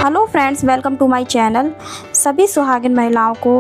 Hello friends, welcome to my channel. सभी सुहागिन महिलाओं को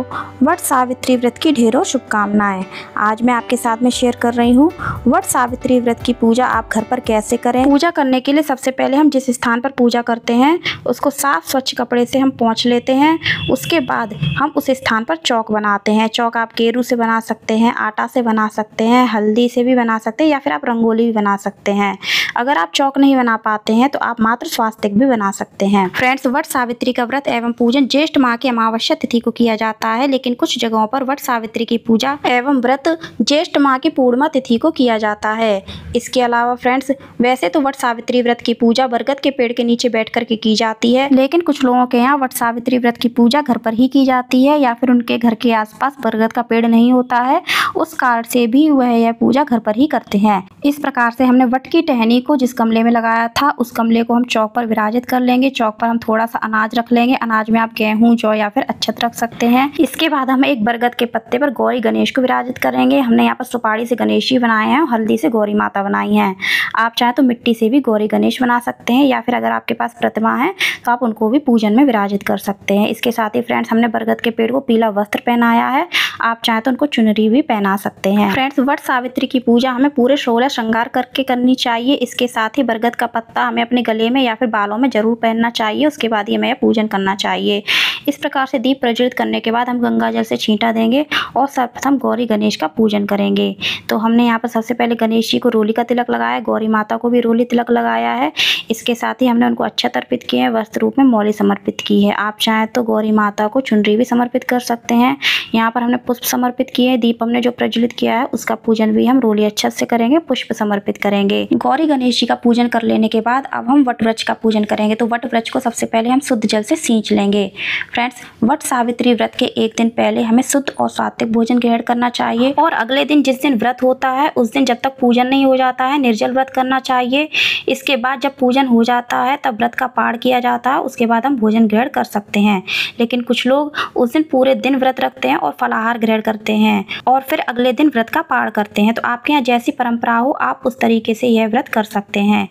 वट सावित्री व्रत की ढेरों शुभकामनाएं। आज मैं आपके साथ में शेयर कर रही हूँ वट सावित्री व्रत की पूजा आप घर पर कैसे करें। पूजा करने के लिए सबसे पहले हम जिस स्थान पर पूजा करते हैं उसको साफ स्वच्छ कपड़े से हम पोंछ लेते हैं। उसके बाद हम उस स्थान पर चौक बनाते हैं। चौक आप गेरू से बना सकते हैं, आटा से बना सकते हैं, हल्दी से भी बना सकते हैं या फिर आप रंगोली भी बना सकते हैं। अगर आप चौक नहीं बना पाते हैं तो आप मात्र स्वास्तिक भी बना सकते हैं। फ्रेंड्स, वट सावित्री का व्रत एवं पूजन ज्येष्ठ माह की अमावस्या तिथि को किया जाता है, लेकिन कुछ जगहों पर वट सावित्री की पूजा एवं व्रत ज्येष्ठ माह की पूर्णिमा तिथि को किया जाता है। इसके अलावा फ्रेंड्स, वैसे तो वट सावित्री व्रत की पूजा बरगद के पेड़ के नीचे बैठ कर के की जाती है, लेकिन कुछ लोगों के यहाँ वट सावित्री व्रत की पूजा घर पर ही की जाती है या फिर उनके घर के आसपास बरगद का पेड़ नहीं होता है, उस कारण से भी वह यह पूजा घर पर ही करते हैं। इस प्रकार से हमने वट की टहनी को जिस गमले में लगाया था उस गमले को हम चौक पर विराजित कर लेंगे। चौक पर हम थोड़ा सा अनाज रख लेंगे। अनाज में आप गेहूं, जौ या फिर अक्षत रख सकते हैं। इसके बाद हम एक बरगद के पत्ते पर गौरी गणेश को विराजित करेंगे। हमने यहाँ पर सुपारी से गणेश जी बनाए हैं और हल्दी से गौरी माता बनाई हैं। आप चाहे तो मिट्टी से भी गौरी गणेश बना सकते हैं या फिर अगर आपके पास प्रतिमा है तो आप उनको भी पूजन में विराजित कर सकते हैं। इसके साथ ही फ्रेंड्स, हमने बरगद के पेड़ को पीला वस्त्र पहनाया है। आप चाहे तो उनको चुनरी भी पहना सकते हैं। फ्रेंड्स, वट सावित्री की पूजा हमें पूरे 16 श्रृंगार करके करनी चाहिए। इसके साथ ही बरगद का पत्ता हमें अपने गले में या फिर बालों में जरूर पहनना चाहिए। उसके बाद ही हमें पूजन करना चाहिए। इस प्रकार से दीप प्रज्वलित करने के बाद हम गंगा जल से छींटा देंगे और सर्वप्रथम गौरी गणेश का पूजन करेंगे। तो हमने यहाँ पर सबसे पहले गणेश जी को रोली का तिलक लगाया, गौरी माता को भी रोली तिलक लगाया है। इसके साथ ही हमने उनको अक्षत अर्पित किए हैं, वस्त्र रूप में मौली समर्पित की है। आप चाहें तो गौरी माता को चुनरी भी समर्पित कर सकते हैं। यहाँ पर हमने पुष्प समर्पित किए हैं। दीप हमने जो प्रज्वलित किया है उसका पूजन भी हम रोली अक्षत से करेंगे, पुष्प समर्पित करेंगे। गौरी गणेश जी का पूजन कर लेने के बाद अब हम वट वृक्ष का पूजन करेंगे। तो वट वृक्ष को सबसे पहले हम शुद्ध जल से सींच लेंगे। फ्रेंड्स, वट सावित्री व्रत के एक दिन पहले हमें शुद्ध और सात्विक भोजन ग्रहण करना चाहिए और अगले दिन जिस दिन व्रत होता है उस दिन जब तक पूजन नहीं हो जाता है निर्जल व्रत करना चाहिए। इसके बाद जब पूजन हो जाता है तब व्रत का पाठ किया जाता है, उसके बाद हम भोजन ग्रहण कर सकते हैं। लेकिन कुछ लोग उस दिन पूरे दिन व्रत रखते हैं और फलाहार ग्रहण करते हैं और फिर अगले दिन व्रत का पाठ करते हैं। तो आपके यहाँ जैसी परंपरा हो आप उस तरीके से यह व्रत कर सकते हैं।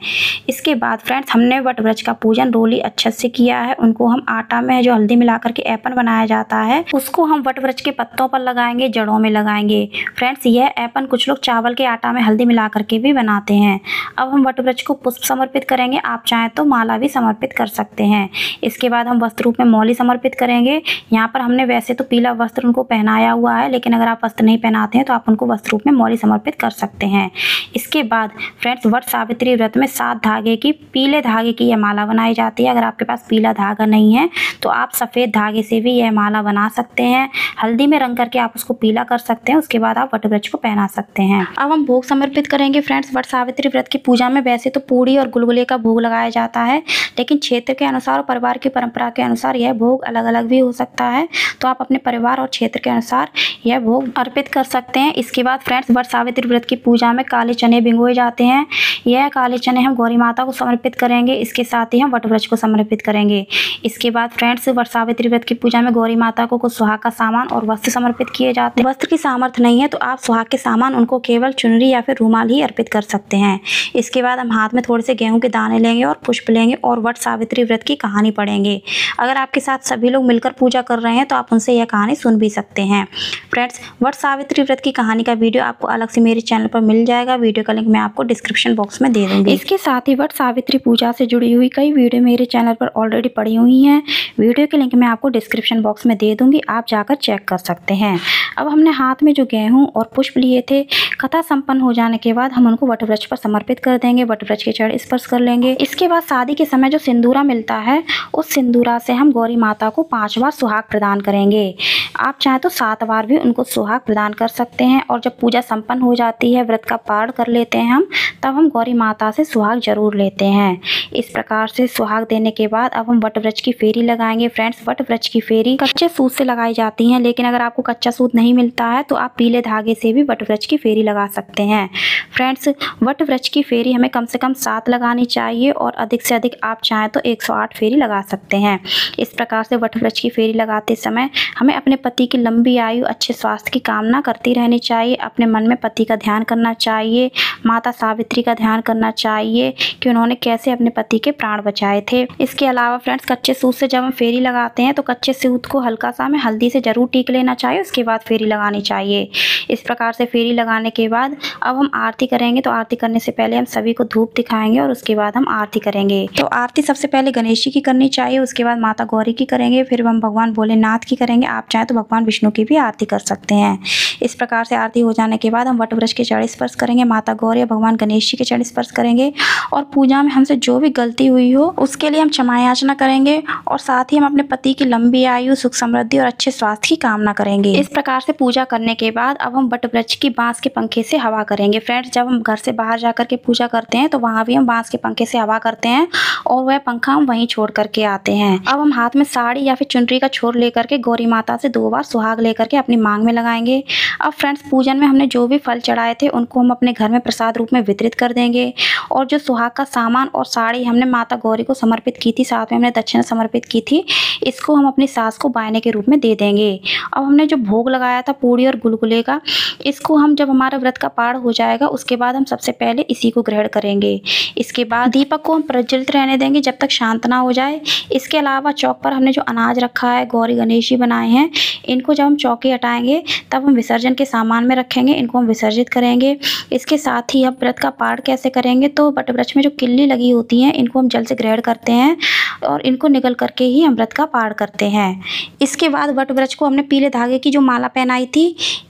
इसके बाद फ्रेंड्स, हमने वट वृक्ष का पूजन रोली अक्षत से किया है। उनको हम आटा में जो हल्दी मिलाकर के ऐपन बनाया जाता है उसको हम वट वृक्ष के पत्तों पर लगाएंगे, जड़ों में लगाएंगे। फ्रेंड्स, यह ऐपन कुछ लोग चावल के आटा में हल्दी मिला करके भी बनाते हैं। अब हम वट वृक्ष को पुष्प समर्पित करेंगे। आप चाहें तो माला भी समर्पित कर सकते हैं। इसके बाद हम वस्त्र रूप में मौली समर्पित करेंगे। यहाँ पर हमने वैसे तो पीला वस्त्र उनको पहनाया हुआ है, लेकिन अगर आप वस्त्र नहीं पहनाते हैं तो आप उनको वस्त्र रूप में मौली समर्पित कर सकते हैं। इसके बाद फ्रेंड्स, वट सावित्री व्रत में 7 धागे की, पीले धागे की यह माला बनाई जाती है। अगर आपके पास पीला धागा नहीं है तो आप सफ़ेद धागे से भी यह माला बना सकते हैं। हल्दी में रंग करके आप उसको पीला कर सकते हैं। उसके बाद आप वट वृक्ष को पहना सकते हैं। अब हम भोग समर्पित करेंगे। फ्रेंड्स, वट सावित्री व्रत की पूजा में वैसे तो पूड़ी और गुलगुले का भोग लगाया जाता है, लेकिन क्षेत्र के अनुसार और परिवार की परंपरा के अनुसार यह भोग अलग अलग भी हो सकता है। तो आप अपने परिवार और क्षेत्र के अनुसार यह भोग अर्पित कर सकते हैं। इसके बाद फ्रेंड्स, वट सावित्री व्रत की पूजा में काले चने भिगोए जाते हैं। यह काले चने हम गौरी माता को समर्पित करेंगे। इसके साथ ही हम वट वृक्ष को समर्पित करेंगे। इसके बाद फ्रेंड्स, वट सावित्री व्रत की पूजा में गौरी माता को कुछ सुहाग का सामान और वस्त्र समर्पित किए जाते हैं। वस्त्र की सामर्थ्य नहीं है तो आप सुहाग के सामान उनको केवल चुनरी या फिर रुमाल ही अर्पित कर सकते हैं। इसके बाद हम हाथ में थोड़े से गेहूं के दाने लेंगे और पुष्प लेंगे और वट सावित्री व्रत की कहानी पढ़ेंगे। अगर आपके साथ सभी लोग मिलकर पूजा कर रहे हैं तो आप उनसे यह कहानी सुन भी सकते हैं। फ्रेंड्स, वट सावित्री व्रत की कहानी का वीडियो आपको अलग से मेरे चैनल पर मिल जाएगा। वीडियो का लिंक मैं आपको डिस्क्रिप्शन बॉक्स में दे दूंगी। इसके साथ ही वट सावित्री पूजा से जुड़ी हुई कई वीडियो मेरे चैनल पर ऑलरेडी पड़ी हुई हैं। वीडियो के लिंक मैं आपको डिस्क्रिप्शन बॉक्स में दे दूंगी, आप जाकर चेक कर सकते हैं। अब हमने हाथ में जो गेहूं और पुष्प लिए थे, कथा संपन्न हो जाने के बाद हम उनको वट वृक्ष पर समर्पित कर देंगे। वट वृक्ष के जड़ स्पर्श कर लेंगे। इसके बाद शादी के समय जो सिंदूरा मिलता है उस सिंदूरा से हम गौरी माता को 5 बार सुहाग प्रदान करेंगे। आप चाहें तो 7 बार भी उनको सुहाग प्रदान कर सकते हैं। और जब पूजा संपन्न हो जाती है, व्रत का पाठ कर लेते हैं हम, तब हम गौरी माता से सुहाग जरूर लेते हैं। इस प्रकार से सुहाग देने के बाद अब हम वट वृक्ष की फेरी लगाएंगे। फ्रेंड्स, वट वृक्ष की फेरी कच्चे सूत से लगाई जाती है, लेकिन अगर आपको कच्चा सूत नहीं मिलता है तो आप पीले धागे से भी वट वृक्ष की फेरी लगा सकते हैं। फ्रेंड्स, वट वृक्ष की फेरी हमें कम से कम 7 लगानी चाहिए और अधिक से अधिक आप चाहें तो 108 फेरी लगा सकते हैं। इस प्रकार से वट वृक्ष की फेरी लगाते समय हमें अपने पति की लंबी आयु, अच्छे स्वास्थ्य की कामना करती रहनी चाहिए। अपने मन में पति का ध्यान करना चाहिए, माता सावित्री का ध्यान करना चाहिए कि उन्होंने कैसे अपने पति के प्राण बचाए थे। इसके अलावा फ्रेंड्स, कच्चे सूत से जब हम फेरी लगाते हैं तो कच्चे सूत को हल्का सा हमें हल्दी से जरूर टीक लेना चाहिए, उसके बाद फेरी लगानी चाहिए। इस प्रकार से फेरी लगाने के बाद अब हम आरती करेंगे। तो आरती करने से पहले हम सभी को धूप दिखाएंगे और उसके बाद हम आरती करेंगे। तो आरती सबसे पहले गणेश जी की करनी चाहिए, उसके बाद माता गौरी की करेंगे, फिर हम भगवान भोलेनाथ की करेंगे। आप चाहें तो भगवान विष्णु की भी आरती कर सकते हैं। इस प्रकार से आरती हो जाने के बाद हम वटवृक्ष के चरण स्पर्श करेंगे, माता गौरी या भगवान गणेश जी के चरण स्पर्श करेंगे और पूजा में हमसे जो भी गलती हुई हो उसके लिए हम क्षमा याचना करेंगे और साथ ही हम अपने पति की लंबी आयु, सुख समृद्धि और अच्छे स्वास्थ्य की कामना करेंगे। इस प्रकार से पूजा करने के बाद अब हम वटवृक्ष की बांस के पंखे से हवा करेंगे। फ्रेंड्स, जब हम घर से बाहर जाकर के पूजा करते हैं तो वहाँ भी हम बांस के पंखे से हवा करते हैं और वह पंखा हम वहीं छोड़ करके आते हैं। अब हम हाथ में साड़ी या फिर चुनरी का छोर लेकर के गौरी माता से 2 बार सुहाग लेकर के अपनी मांग में लगाएंगे। अब फ्रेंड्स, पूजन में हमने जो भी फल चढ़ाए थे उनको हम अपने घर में प्रसाद रूप में वितरित कर देंगे और जो सुहाग का सामान और साड़ी हमने माता गौरी को समर्पित की थी, साथ में हमने दक्षिणा समर्पित की थी, इसको हम अपनी सास को बायने के रूप में दे देंगे। अब हमने जो भोग लगाया था पूड़ी और गुलगुले का, इसको हम जब हमारा व्रत का पाठ हो जाएगा उसके बाद हम सबसे पहले इसी को ग्रहण करेंगे। इसके बाद दीपक को हम प्रज्वलित रहने देंगे जब तक शांत ना हो जाए। इसके अलावा चौक पर हमने जो अनाज रखा है, गौरी गणेश जी बनाए हैं, इनको जब हम चौकी हटाएंगे तब हम विसर्जन के सामान में रखेंगे, इनको हम विसर्जित करेंगे। इसके साथ ही हम व्रत का पाठ कैसे करेंगे, तो वटवृक्ष में जो किल्ली लगी होती हैं इनको हम जल से ग्रहण करते हैं और इनको निगल करके ही हम व्रत का पाठ करते हैं। इसके बाद वटवृक्ष को हमने पीले धागे की जो माला पहनाई थी,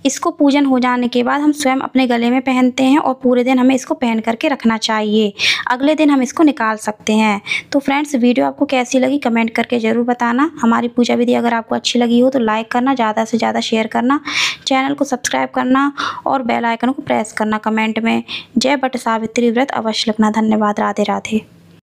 इसको पूजन हो जाने के बाद हम स्वयं अपने गले में पहनते हैं और पूरे दिन हमें इसको पहन करके रखना चाहिए। अगले दिन हम इसको निकाल सकते हैं। तो फ्रेंड्स, वीडियो आपको कैसी लगी कमेंट करके ज़रूर बताना। हमारी पूजा विधि अगर आपको अच्छी लगी हो तो लाइक करना, ज़्यादा से ज़्यादा शेयर करना, चैनल को सब्सक्राइब करना और बेल आइकन को प्रेस करना कमेंट में। जय वट सावित्री व्रत अवश्य लिखना। धन्यवाद। राधे राधे।